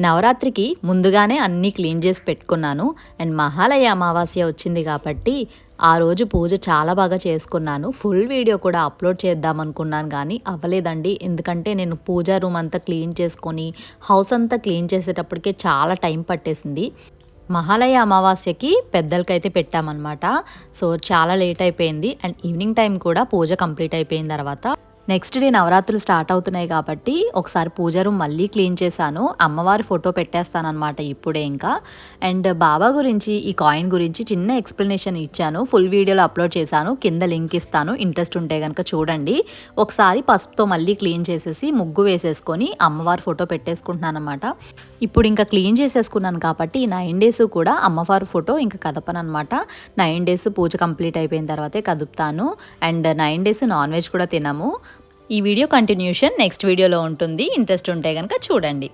నవరాత్రికి ముందుగానే అన్నీ క్లీన్ చేసి పెట్టుకున్నాను. అండ్ మహాలయ అమావాస్య వచ్చింది కాబట్టి ఆ రోజు పూజ చాలా బాగా చేసుకున్నాను. ఫుల్ వీడియో కూడా అప్లోడ్ చేద్దాం అనుకున్నాను కానీ అవ్వలేదండి. ఎందుకంటే నేను పూజా రూమ్ అంతా క్లీన్ చేసుకొని హౌస్ అంతా క్లీన్ చేసేటప్పటికే చాలా టైం పట్టేసింది. మహాలయ అమావాస్యకి పెద్దలకైతే పెట్టామన్నమాట. సో చాలా లేట్ అయిపోయింది. అండ్ ఈవినింగ్ టైం కూడా పూజ కంప్లీట్ అయిపోయిన తర్వాత నెక్స్ట్ డే నవరాత్రులు స్టార్ట్ అవుతున్నాయి కాబట్టి ఒకసారి పూజ రూమ్ మళ్ళీ క్లీన్ చేశాను. అమ్మవారి ఫోటో పెట్టేస్తానన్నమాట ఇప్పుడే ఇంకా. అండ్ బాబా గురించి ఈ కాయిన్ గురించి చిన్న ఎక్స్ప్లెనేషన్ ఇచ్చాను. ఫుల్ వీడియోలో అప్లోడ్ చేశాను. కింద లింక్ ఇస్తాను, ఇంట్రెస్ట్ ఉంటే కనుక చూడండి. ఒకసారి పసుపుతో మళ్ళీ క్లీన్ చేసేసి ముగ్గు వేసేసుకొని అమ్మవారి ఫోటో పెట్టేసుకుంటున్నాను అనమాట. ఇప్పుడు ఇంకా క్లీన్ చేసేసుకున్నాను కాబట్టి 9 డేస్ కూడా అమ్మవారి ఫోటో ఇంకా కదపనమాట. 9 డేస్ పూజ కంప్లీట్ అయిపోయిన తర్వాతే కదుపుతాను. అండ్ 9 డేస్ నాన్ వెజ్ కూడా తినము. ఈ వీడియో కంటిన్యూషన్ నెక్స్ట్ వీడియోలో ఉంటుంది. ఇంట్రెస్ట్ ఉంటే కనుక చూడండి.